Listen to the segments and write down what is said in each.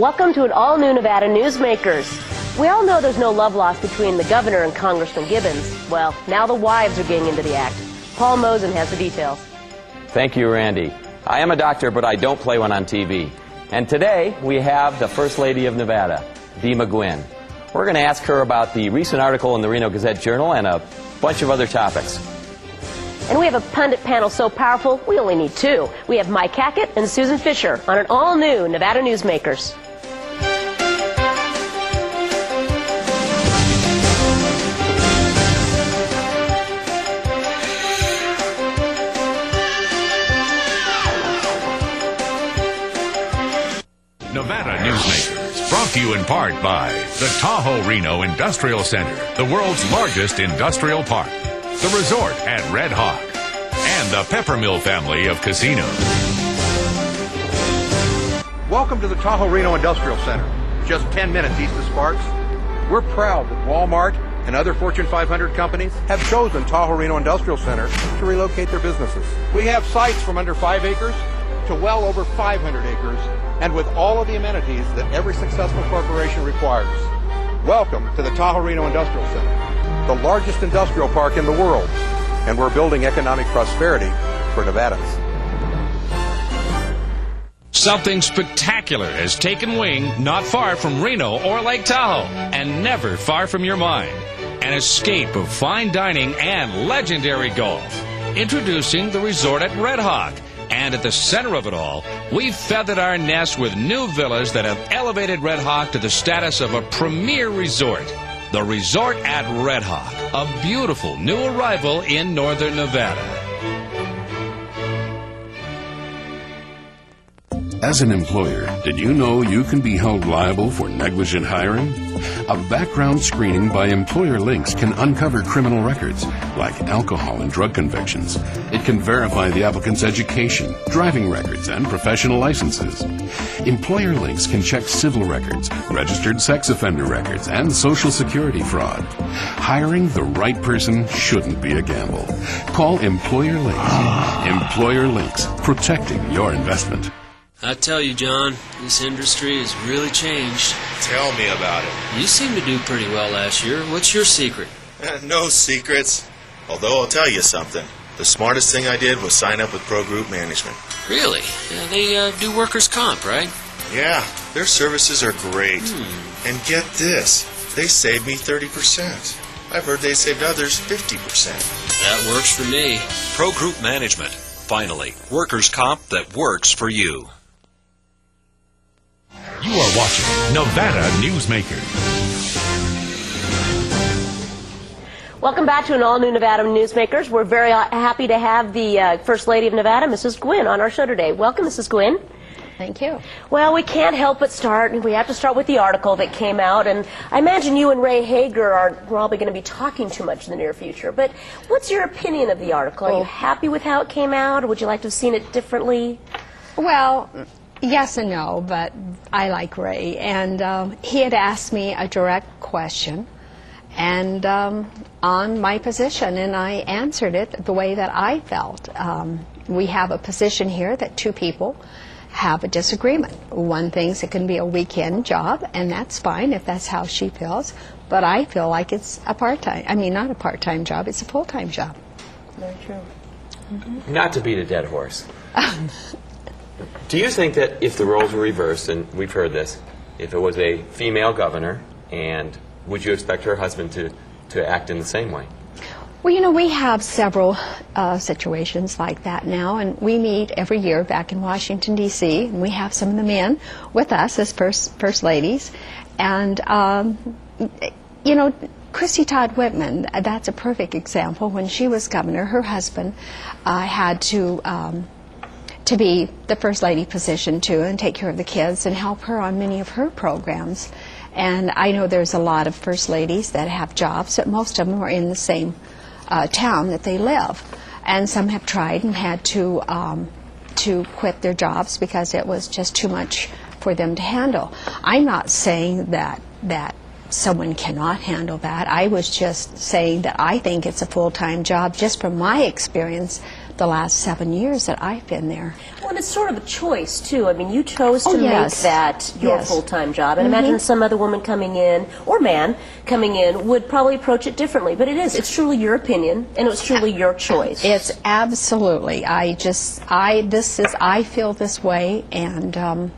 Welcome to an all-new Nevada Newsmakers. We all know there's no love lost between the governor and Congressman Gibbons. Well, now the wives are getting into the act. Paul Mozen has the details. Thank you, Randy. I am a doctor, but I don't play one on TV. And today, we have the First Lady of Nevada, Dema Guinn. We're going to ask her about the recent article in the Reno Gazette-Journal and a bunch of other topics. And we have a pundit panel so powerful, we only need two. We have Mike Hackett and Susan Fisher on an all-new Nevada Newsmakers. Nevada Newsmakers, brought to you in part by the Tahoe Reno Industrial Center, the world's largest industrial park, the resort at Red Hawk, and the Peppermill family of casinos. Welcome to the Tahoe Reno Industrial Center, just 10 minutes east of Sparks. We're proud that Walmart and other Fortune 500 companies have chosen Tahoe Reno Industrial Center to relocate their businesses. We have sites from under 5 acres to well over 500 acres, and with all of the amenities that every successful corporation requires. Welcome to the Tahoe Reno Industrial Center, the largest industrial park in the world, and we're building economic prosperity for Nevadans. Something spectacular has taken wing not far from Reno or Lake Tahoe, and never far from your mind. An escape of fine dining and legendary golf. Introducing the resort at Red Hawk. And at the center of it all, we've feathered our nest with new villas that have elevated Red Hawk to the status of a premier resort. The resort at Red Hawk, a beautiful new arrival in northern Nevada. As an employer, did you know you can be held liable for negligent hiring? A background screening by Employer Links can uncover criminal records, like alcohol and drug convictions. It can verify the applicant's education, driving records, and professional licenses. Employer Links can check civil records, registered sex offender records, and Social Security fraud. Hiring the right person shouldn't be a gamble. Call Employer Links. Employer Links, protecting your investment. I tell you, John, this industry has really changed. Tell me about it. You seemed to do pretty well last year. What's your secret? No secrets. Although I'll tell you something. The smartest thing I did was sign up with Pro Group Management. Really? Yeah, they do workers' comp, right? Yeah, their services are great. And get this, they saved me 30%. I've heard they saved others 50%. That works for me. Pro Group Management. Finally, workers' comp that works for you. You are watching Nevada Newsmakers. Welcome back to an all-new Nevada Newsmakers. We're very happy to have the First Lady of Nevada, Mrs. Guinn, on our show today. Welcome, Mrs. Guinn. Thank you. Well, we can't help but start. We have to start with the article that came out, and I imagine you and Ray Hager are probably going to be talking too much in the near future. But what's your opinion of the article? Are you happy with how it came out, or would you like to have seen it differently? Well, yes and no, but I like Ray, and he had asked me a direct question and on my position, and I answered it the way that I felt. We have a position here that two people have a disagreement. One thinks it can be a weekend job, and that's fine if that's how she feels, but I feel like it's a part-time, not a part-time job, it's a full-time job. Very true. Not to beat a dead horse. Do you think that if the roles were reversed, and we've heard this, if it was a female governor, and would you expect her husband to act in the same way? Well, we have several situations like that now, and we meet every year back in Washington, D.C., and we have some of the men with us as first ladies. And, Christy Todd Whitman, that's a perfect example. When she was governor, her husband had to be the first lady position, too, and take care of the kids and help her on many of her programs. And I know there's a lot of first ladies that have jobs, but most of them are in the same town that they live, and some have tried and had to quit their jobs because it was just too much for them to handle. I'm not saying that someone cannot handle that. I was just saying that I think it's a full-time job. Just from my experience, the last 7 years that I've been there. Well, and it's sort of a choice, too. I mean, you chose to yes. make that your Yes. full-time job. And imagine some other woman coming in, or man coming in, would probably approach it differently. But it's truly your opinion, and it was truly your choice. It's absolutely. I feel this way, and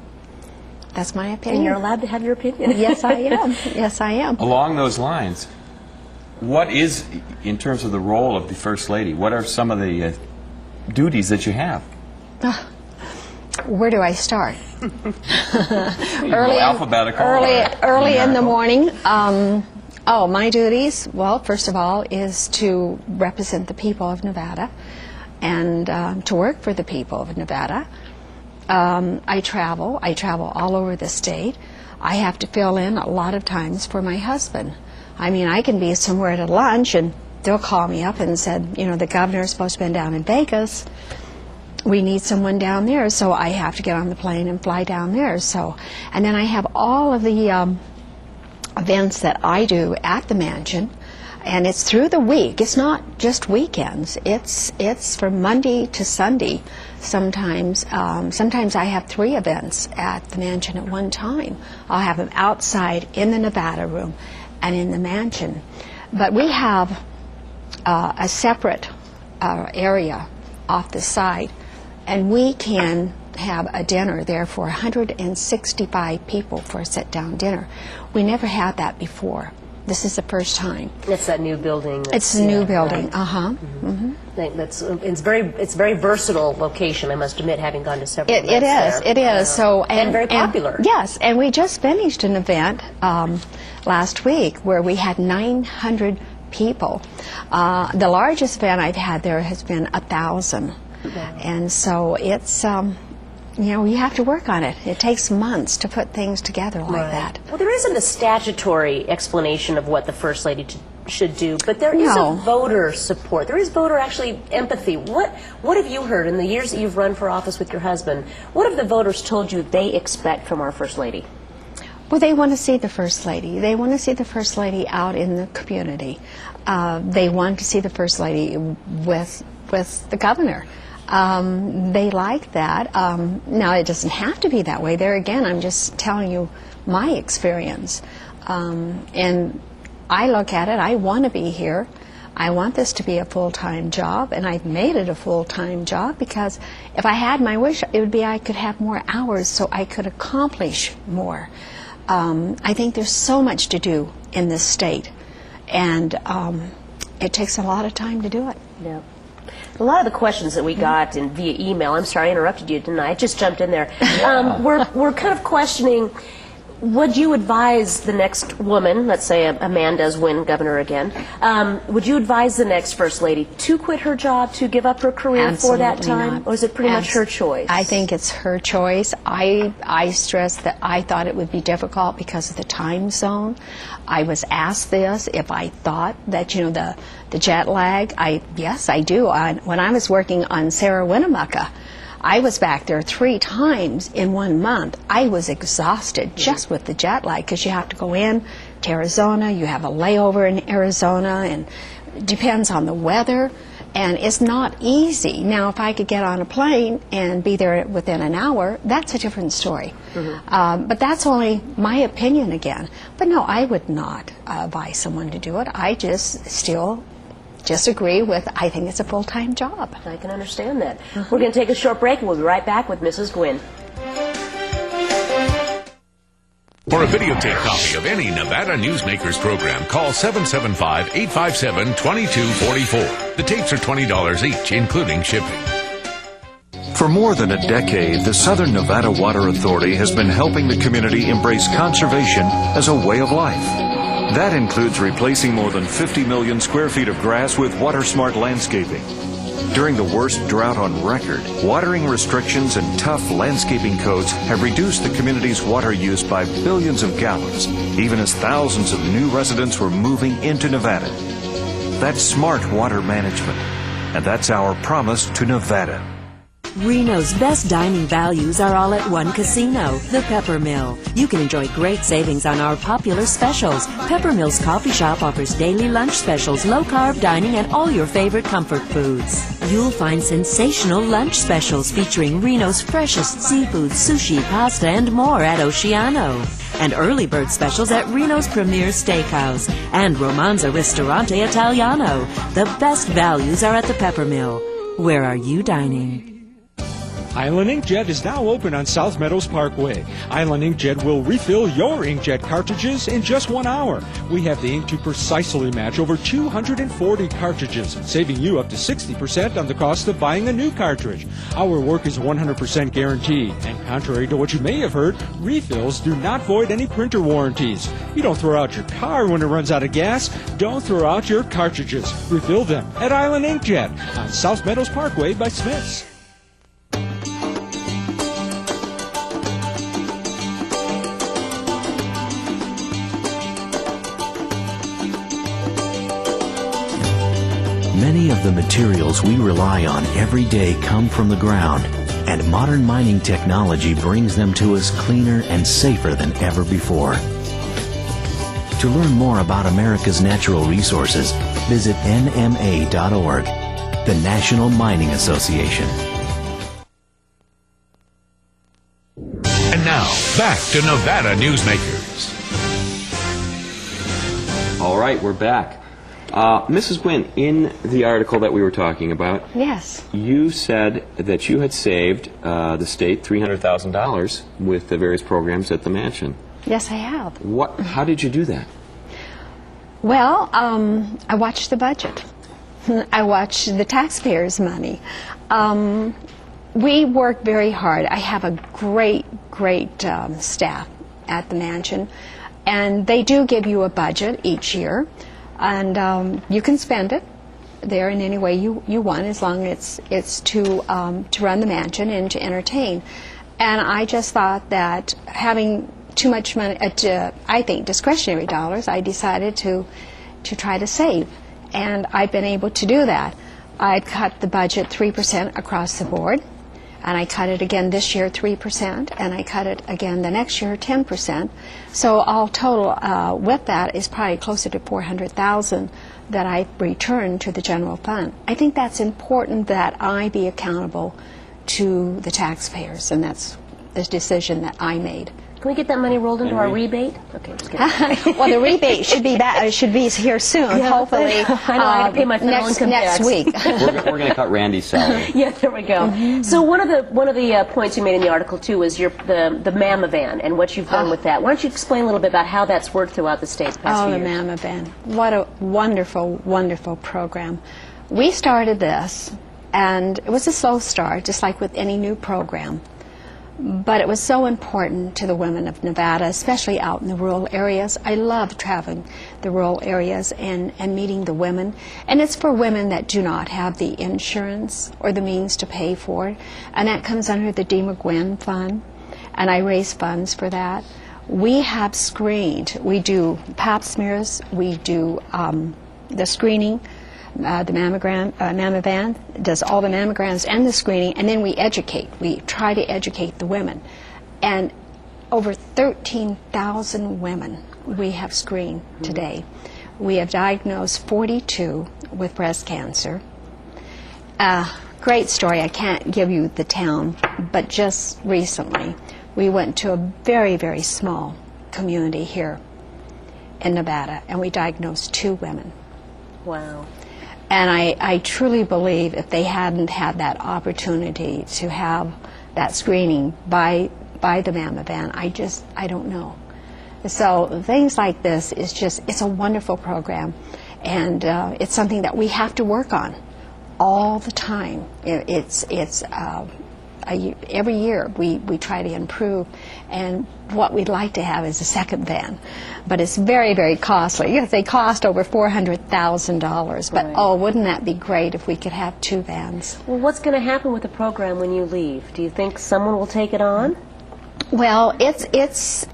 that's my opinion. And you're allowed to have your opinion. Yes, I am. Yes, I am. Along those lines, what is, in terms of the role of the First Lady, what are some of the duties that you have? Where do I start? Alphabetical. Early in the morning. My duties, well, first of all, is to represent the people of Nevada and to work for the people of Nevada. I travel all over the state. I have to fill in a lot of times for my husband. I mean, I can be somewhere at a lunch and they'll call me up and said, you know, the governor is supposed to be down in Vegas. We need someone down there, so I have to get on the plane and fly down there. So, and then I have all of the events that I do at the mansion, and it's through the week. It's not just weekends. It's from Monday to Sunday. Sometimes I have 3 events at the mansion at one time. I'll have them outside in the Nevada room and in the mansion. But we have a separate area off the side, and we can have a dinner there for 165 people for a sit-down dinner. We never had that before. This is the first time. It's that new building. It's a new building. Right. It's very versatile location, I must admit, having gone to several events there. It is. So and very popular. Yes, and we just finished an event last week where we had 900 people. The largest event I've had there has been 1,000. And so it's, you have to work on it. It takes months to put things together like that. Well, there isn't a statutory explanation of what the First Lady should do, but there is a voter support. There is voter actually empathy. What have you heard in the years that you've run for office with your husband? What have the voters told you they expect from our First Lady? Well, they want to see the First Lady. They want to see the First Lady out in the community. They want to see the First Lady with the governor. They like that. Now, it doesn't have to be that way. There again, I'm just telling you my experience. And I look at it, I want to be here. I want this to be a full-time job, and I've made it a full-time job because if I had my wish, it would be I could have more hours so I could accomplish more. I think there's so much to do in this state, and it takes a lot of time to do it. Yeah. A lot of the questions that we got via email, I'm sorry I interrupted you tonight, I just jumped in there, we're kind of questioning, would you advise the next woman, let's say a man does win governor again, would you advise the next First Lady to quit her job, to give up her career Absolutely for that time? not. Or is it pretty much her choice? I think it's her choice. I stressed that I thought it would be difficult because of the time zone. I was asked this if I thought that, the jet lag. Yes, I do. When I was working on Sarah Winnemucca, I was back there 3 times in 1 month. I was exhausted just with the jet lag because you have to go in to Arizona, you have a layover in Arizona, and it depends on the weather, and it's not easy. Now, if I could get on a plane and be there within an hour, that's a different story. But that's only my opinion again. But no, I would not advise someone to do it. I just agree with, I think it's a full-time job. I can understand that. We're going to take a short break and we'll be right back with Mrs. Guinn. For a videotape copy of any Nevada Newsmakers program, call 775-857-2244. The tapes are $20 each, including shipping. For more than a decade, the Southern Nevada Water Authority has been helping the community embrace conservation as a way of life. That includes replacing more than 50 million square feet of grass with water-smart landscaping. During the worst drought on record, watering restrictions and tough landscaping codes have reduced the community's water use by billions of gallons, even as thousands of new residents were moving into Nevada. That's smart water management, and that's our promise to Nevada. Reno's best dining values are all at one casino, the Pepper Mill. You can enjoy great savings on our popular specials. Pepper Mill's coffee shop offers daily lunch specials, low-carb dining, and all your favorite comfort foods. You'll find sensational lunch specials featuring Reno's freshest seafood, sushi, pasta, and more at Oceano. And early bird specials at Reno's Premier Steakhouse and Romanza Ristorante Italiano. The best values are at the Pepper Mill. Where are you dining? Island Inkjet is now open on South Meadows Parkway. Island Inkjet will refill your inkjet cartridges in just 1 hour. We have the ink to precisely match over 240 cartridges, saving you up to 60% on the cost of buying a new cartridge. Our work is 100% guaranteed, and contrary to what you may have heard, refills do not void any printer warranties. You don't throw out your car when it runs out of gas. Don't throw out your cartridges. Refill them at Island Inkjet on South Meadows Parkway by Smith's. Many of the materials we rely on every day come from the ground, and modern mining technology brings them to us cleaner and safer than ever before. To learn more about America's natural resources, visit nma.org, the National Mining Association. And now, back to Nevada Newsmakers. All right, we're back. Mrs. Guinn, in the article that we were talking about, yes, you said that you had saved the state $300,000 with the various programs at the mansion. Yes, I have. How did you do that? Well, I watched the budget. I watched the taxpayers' money. We work very hard. I have a great staff at the mansion, and they do give you a budget each year. And you can spend it there in any way you want, as long as it's to run the mansion and to entertain. And I just thought that having too much money, I think discretionary dollars, I decided to try to save. And I've been able to do that. I cut the budget 3% across the board. And I cut it again this year 3%, and I cut it again the next year 10%. So all total with that is probably closer to $400,000 that I return to the general fund. I think that's important that I be accountable to the taxpayers, and that's the decision that I made. Can we get that money rolled into our rebate? Okay, just kidding. Well, the rebate should be here soon. Yeah, hopefully, I know, I had to pay my federal income next tax. week. We're going to cut Randy's salary. Yeah, there we go. So one of the points you made in the article too was the Mama Van and what you've done with that. Why don't you explain a little bit about how that's worked throughout the state the past few years? The Mama Van! What a wonderful, wonderful program. We started this, and it was a slow start, just like with any new program. But it was so important to the women of Nevada, especially out in the rural areas. I love traveling the rural areas and meeting the women. And it's for women that do not have the insurance or the means to pay for it. And that comes under the Dema Guinn Fund. And I raise funds for that. We have screened. We do pap smears. We do the screening. The Mama Van does all the mammograms and the screening, and then we educate. We try to educate the women. And over 13,000 women we have screened today. We have diagnosed 42 with breast cancer. Great story. I can't give you the town, but just recently we went to a very, very small community here in Nevada, and we diagnosed 2 women. Wow. And I truly believe if they hadn't had that opportunity to have that screening by the Mama Van, I don't know. So things like this it's a wonderful program, and it's something that we have to work on all the time. Every year we try to improve, and what we'd like to have is a second van, but it's very, very costly. They cost over $400,000, but right. Oh, wouldn't that be great if we could have 2 vans? Well, what's going to happen with the program when you leave? Do you think someone will take it on? Well, it's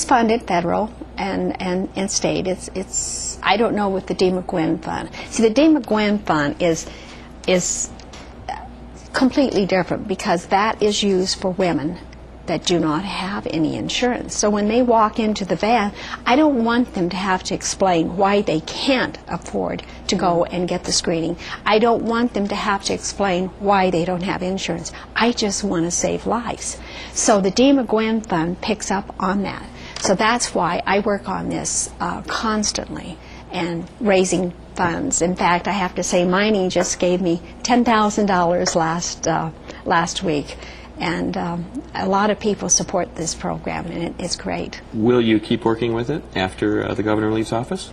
funded federal and state. It's I don't know with the Dema Guinn Fund. See, the Dema Guinn Fund is completely different because that is used for women that do not have any insurance. So when they walk into the van, I don't want them to have to explain why they can't afford to go and get the screening. I don't want them to have to explain why they don't have insurance. I just want to save lives. So the Dema Guinn Fund picks up on that. So that's why I work on this constantly and raising funds. In fact, I have to say mining just gave me $10,000 last week. And a lot of people support this program, and it's great. Will you keep working with it after the governor leaves office?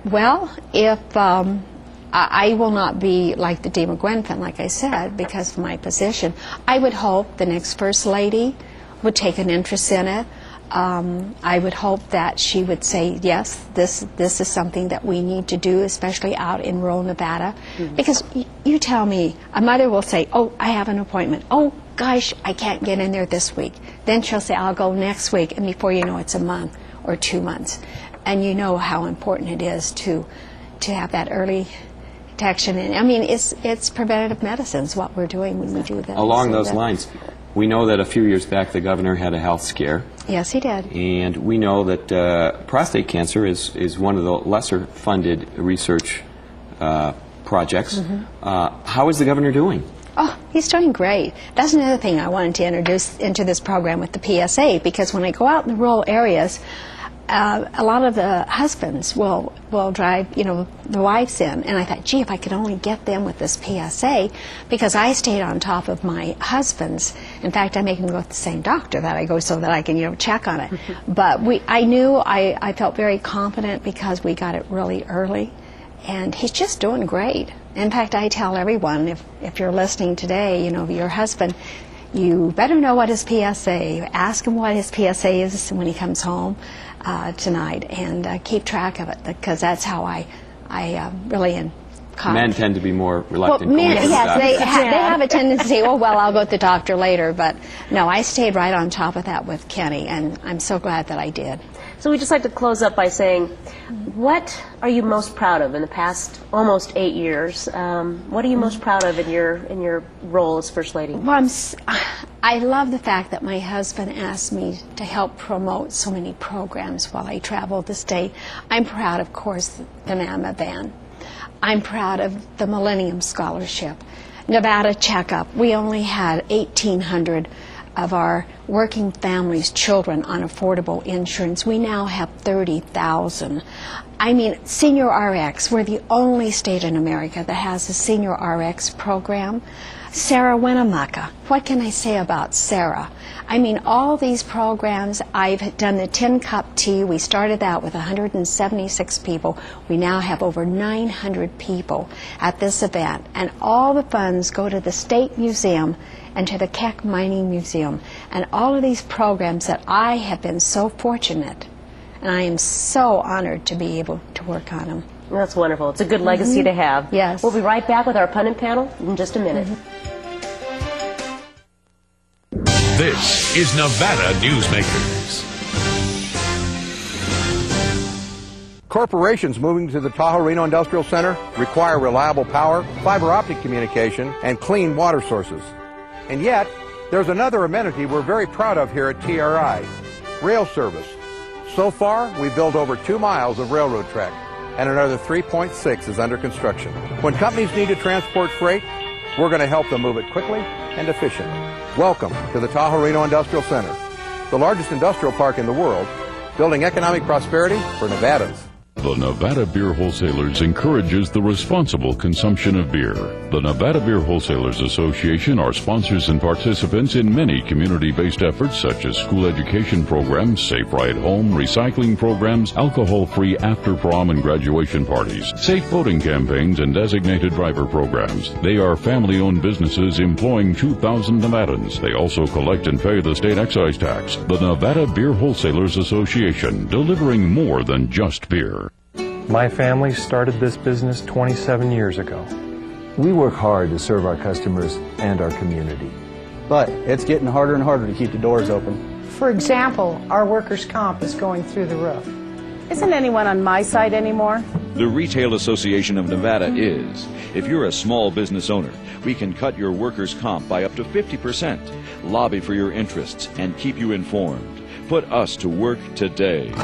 Well, if I will not be like the Dema Guinn Fund, like I said, because of my position. I would hope the next First Lady would take an interest in it. I would hope that she would say, yes, this is something that we need to do, especially out in rural Nevada. Because you tell me, a mother will say, oh, I have an appointment. Oh, gosh, I can't get in there this week. Then she'll say, I'll go next week, and before you know it's a month or 2 months. And you know how important it is to have that early detection. And I mean, it's preventative medicine is what we're doing when we do that. Along those lines, we know that a few years back the governor had a health scare. Yes, he did. And we know that prostate cancer is one of the lesser funded research projects. How is the governor doing? Oh, he's doing great. That's another thing I wanted to introduce into this program with the PSA, because when I go out in the rural areas, a lot of the husbands will drive, the wives in, and I thought, gee, if I could only get them with this PSA, because I stayed on top of my husbands. In fact, I make them go with the same doctor that I go so that I can, check on it. But I felt very confident because we got it really early, and he's just doing great. In fact, I tell everyone, if you're listening today, your husband, you better know what his PSA. Ask him what his PSA is when he comes home tonight, and keep track of it, because that's how I really encourage. Men tend to be more reluctant. Well, men, yes, they have a tendency to say, oh, well, I'll go to the doctor later. But no, I stayed right on top of that with Kenny, and I'm so glad that I did. So we'd just like to close up by saying, what are you most proud of in the past almost 8 years? What are you most proud of in your role as First Lady? Well, I love the fact that my husband asked me to help promote so many programs while I traveled the state. I'm proud, of course, the NAMA van. I'm proud of the Millennium Scholarship. Nevada Checkup. We only had 1,800 of our working families' children on affordable insurance. We now have 30,000. I mean, Senior RX, we're the only state in America that has a Senior RX program. Sarah Winnemucca, what can I say about Sarah? I mean, all these programs, I've done the Tin Cup Tea. We started out with 176 people. We now have over 900 people at this event. And all the funds go to the State Museum and to the Keck Mining Museum. And all of these programs that I have been so fortunate, and I am so honored to be able to work on them. That's wonderful. It's a good legacy to have. Yes. We'll be right back with our pundit panel in just a minute. This is Nevada Newsmakers. Corporations moving to the Tahoe Reno Industrial Center require reliable power, fiber optic communication, and clean water sources. And yet, there's another amenity we're very proud of here at TRI, rail service. So far, we've built over 2 miles of railroad track, and another 3.6 is under construction. When companies need to transport freight, we're going to help them move it quickly and efficiently. Welcome to the Tahoe Reno Industrial Center, the largest industrial park in the world, building economic prosperity for Nevadans. The Nevada Beer Wholesalers encourages the responsible consumption of beer. The Nevada Beer Wholesalers Association are sponsors and participants in many community-based efforts such as school education programs, safe ride home, recycling programs, alcohol-free after-prom and graduation parties, safe voting campaigns, and designated driver programs. They are family-owned businesses employing 2,000 Nevadans. They also collect and pay the state excise tax. The Nevada Beer Wholesalers Association, delivering more than just beer. My family started this business 27 years ago. We work hard to serve our customers and our community. But it's getting harder and harder to keep the doors open. For example, our workers' comp is going through the roof. Isn't anyone on my side anymore? The Retail Association of Nevada is. If you're a small business owner, we can cut your workers' comp by up to 50%, lobby for your interests, and keep you informed. Put us to work today.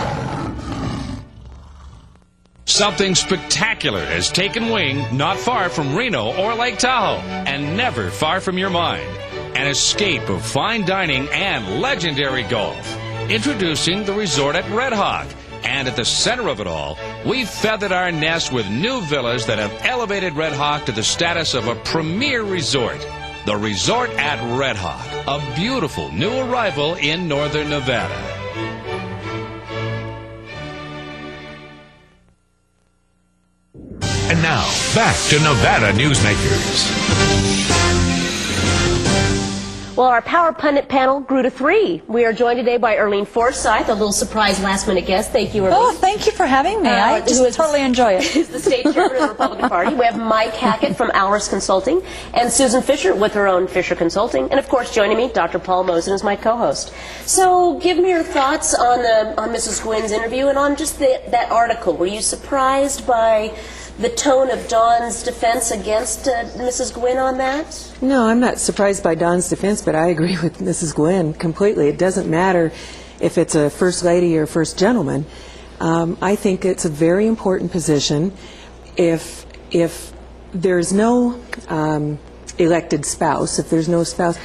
Something spectacular has taken wing not far from Reno or Lake Tahoe, and never far from your mind. An escape of fine dining and legendary golf. Introducing the resort at Red Hawk. And at the center of it all, we've feathered our nest with new villas that have elevated Red Hawk to the status of a premier resort. The Resort at Red Hawk, a beautiful new arrival in northern Nevada. And now, back to Nevada Newsmakers. Well, our Power Pundit panel grew to 3. We are joined today by Erlene Forsyth, a little surprise last-minute guest. Thank you, Erlene. Oh, thank you for having me. I just totally enjoy it. Is the state chairman of the Republican Party. We have Mike Hackett from Alrus Consulting, and Susan Fisher with her own Fisher Consulting, and of course, joining me, Dr. Paul Mozen is my co-host. So, give me your thoughts on Mrs. Guinn's interview and on just that article. Were you surprised by the tone of Dawn's defense against Mrs. Guinn on that? No, I'm not surprised by Dawn's defense, but I agree with Mrs. Guinn completely. It doesn't matter if it's a first lady or first gentleman. I think it's a very important position. If there's no elected spouse, if there's no spouse,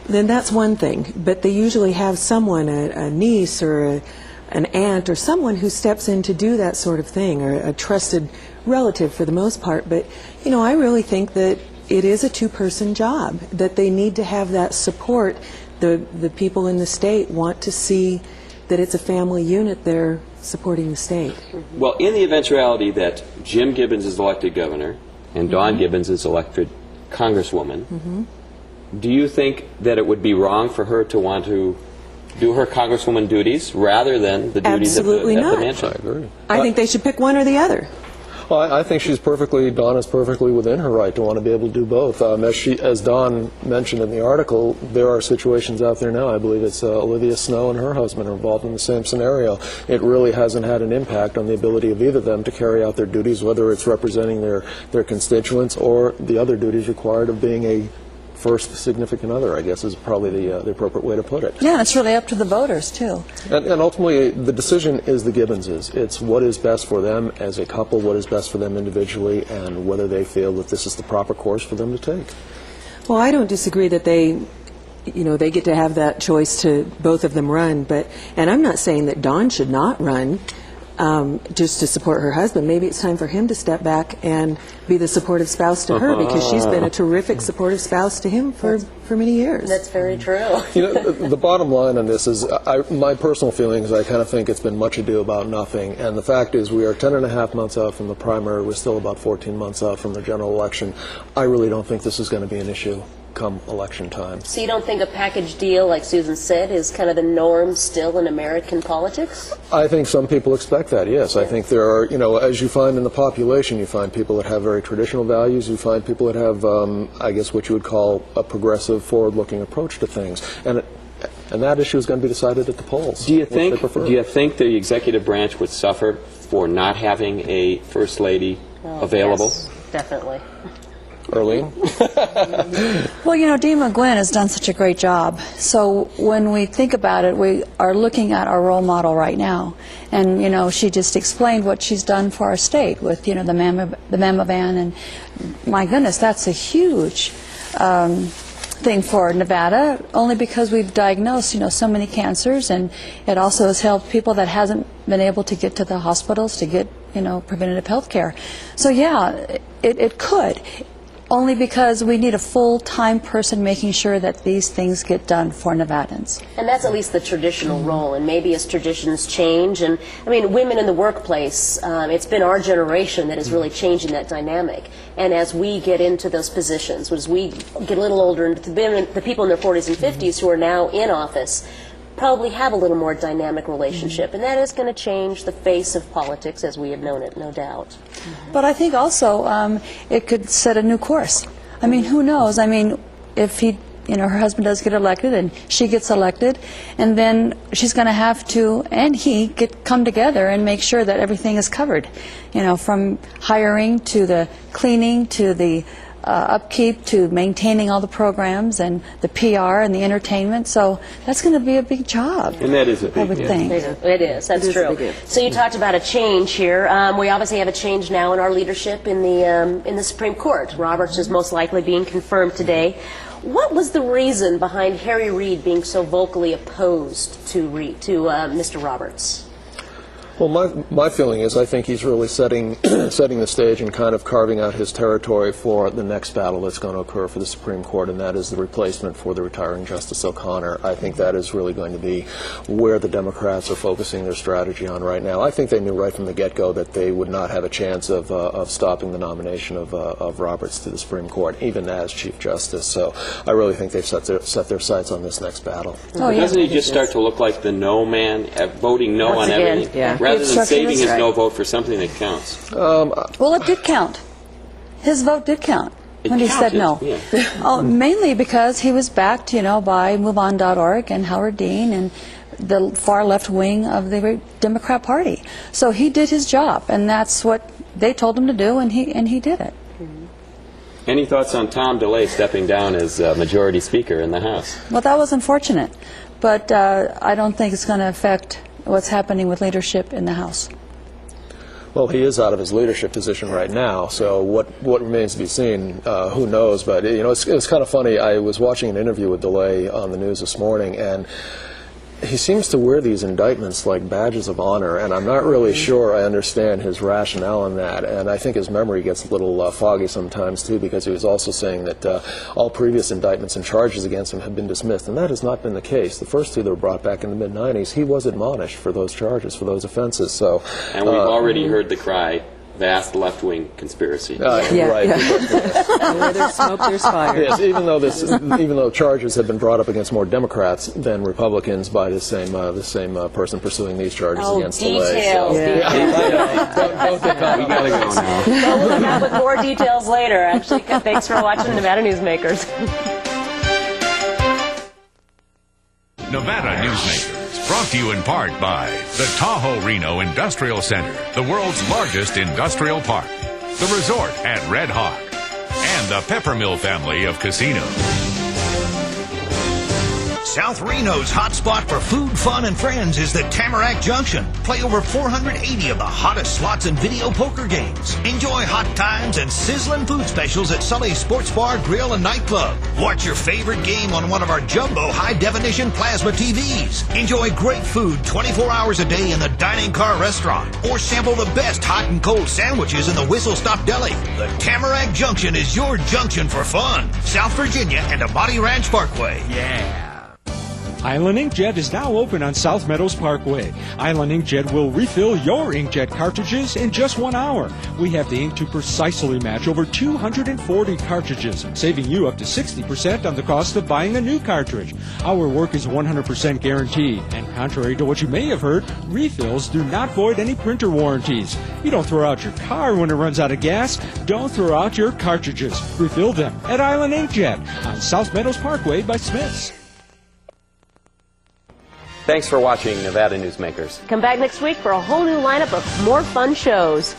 then that's one thing. But they usually have someone, a niece or an aunt or someone who steps in to do that sort of thing, or a trusted relative for the most part. But, you know, I really think that it is a two-person job, that they need to have that support. The people in the state want to see that it's a family unit there supporting the state. Well, in the eventuality that Jim Gibbons is elected governor and Dawn Gibbons is elected congresswoman, do you think that it would be wrong for her to want to do her congresswoman duties rather than the duties of the mansion? I agree. I think they should pick one or the other. Well, I think Dawn is perfectly within her right to want to be able to do both. As Dawn mentioned in the article, there are situations out there now. I believe it's Olivia Snow and her husband are involved in the same scenario. It really hasn't had an impact on the ability of either of them to carry out their duties, whether it's representing their constituents or the other duties required of being a first significant other, I guess, is probably the appropriate way to put it. Yeah, it's really up to the voters, too. And ultimately, the decision is the Gibbonses. It's what is best for them as a couple, what is best for them individually, and whether they feel that this is the proper course for them to take. Well, I don't disagree that they get to have that choice to both of them run, and I'm not saying that Dawn should not run just to support her husband. Maybe it's time for him to step back and be the supportive spouse to her, because she's been a terrific supportive spouse to him for many years. That's very true. You know, the bottom line on this is, my personal feelings, I kind of think it's been much ado about nothing. And the fact is, we are 10.5 months out from the primary. We're still about 14 months out from the general election. I really don't think this is going to be an issue come election time. So you don't think a package deal, like Susan said, is kind of the norm still in American politics? I think some people expect that, yes. I think there are, as you find in the population, you find people that have very traditional values, you find people that have, I guess, what you would call a progressive, forward-looking approach to things. And that issue is going to be decided at the polls. Do you think the executive branch would suffer for not having a first lady available? Yes, definitely. Erlene? Well, Dema Guinn has done such a great job. So when we think about it, we are looking at our role model right now. And, she just explained what she's done for our state with, the mammo van. And my goodness, that's a huge thing for Nevada, only because we've diagnosed, so many cancers. And it also has helped people that hasn't been able to get to the hospitals to get, preventative health care. So, yeah, it could. Only because we need a full-time person making sure that these things get done for Nevadans. And that's at least the traditional role, and maybe as traditions change, and women in the workplace, it's been our generation that is really changing that dynamic. And as we get into those positions, as we get a little older, and the people in their 40s and 50s who are now in office probably have a little more dynamic relationship, and that is going to change the face of politics as we have known it, no doubt. But I think also it could set a new course. Who knows? If he her husband does get elected and she gets elected, and then she's going to have to, and he, come together and make sure that everything is covered, from hiring to the cleaning to the upkeep to maintaining all the programs and the PR and the entertainment. So that's going to be a big job. And that is a big I would think. It is. That's true. So you talked about a change here. We obviously have a change now in our leadership in the Supreme Court. Roberts is most likely being confirmed today. What was the reason behind Harry Reid being so vocally opposed to Mr. Roberts? Well, my feeling is I think he's really setting the stage and kind of carving out his territory for the next battle that's going to occur for the Supreme Court, and that is the replacement for the retiring Justice O'Connor. I think that is really going to be where the Democrats are focusing their strategy on right now. I think they knew right from the get-go that they would not have a chance of stopping the nomination of Roberts to the Supreme Court, even as Chief Justice. So I really think they've set their sights on this next battle. Oh, yeah. Doesn't he just start to look like the no man, voting no on everything? Yeah. Rather than saving his no vote for something that counts. Well, it did count. His vote did count when he said no. Yeah. Mainly because he was backed, by MoveOn.org and Howard Dean and the far left wing of the Democrat Party. So he did his job, and that's what they told him to do, and he did it. Any thoughts on Tom DeLay stepping down as Majority Speaker in the House? Well, that was unfortunate, but I don't think it's going to affect what's happening with leadership in the House. Well, he is out of his leadership position right now, so what remains to be seen, who knows, but it's kind of funny. I was watching an interview with DeLay on the news this morning, and he seems to wear these indictments like badges of honor, and I'm not really sure I understand his rationale in that, and I think his memory gets a little foggy sometimes too, because he was also saying that all previous indictments and charges against him have been dismissed, and that has not been the case. The first two that were brought back in the mid-'90s, he was admonished for those charges, for those offenses. So, and we've already heard the cry, vast left-wing conspiracy. Right. Where there's smoke, there's fire. Yes, even though charges have been brought up against more Democrats than Republicans by the same person pursuing these charges against details. Don't get caught. We gotta go now. Well, we'll come back with more details later. Actually, thanks for watching Nevada Newsmakers. Nevada Newsmakers, brought to you in part by the Tahoe Reno Industrial Center, the world's largest industrial park, the resort at Red Hawk, and the Peppermill family of casinos. South Reno's hotspot for food, fun, and friends is the Tamarack Junction. Play over 480 of the hottest slots and video poker games. Enjoy hot times and sizzling food specials at Sully's Sports Bar, Grill, and Nightclub. Watch your favorite game on one of our jumbo high-definition plasma TVs. Enjoy great food 24 hours a day in the Dining Car Restaurant. Or sample the best hot and cold sandwiches in the Whistle Stop Deli. The Tamarack Junction is your junction for fun. South Virginia and Amati Ranch Parkway. Yeah. Island Inkjet is now open on South Meadows Parkway. Island Inkjet will refill your inkjet cartridges in just 1 hour. We have the ink to precisely match over 240 cartridges, saving you up to 60% on the cost of buying a new cartridge. Our work is 100% guaranteed, and contrary to what you may have heard, refills do not void any printer warranties. You don't throw out your car when it runs out of gas. Don't throw out your cartridges. Refill them at Island Inkjet on South Meadows Parkway by Smith's. Thanks for watching Nevada Newsmakers. Come back next week for a whole new lineup of more fun shows.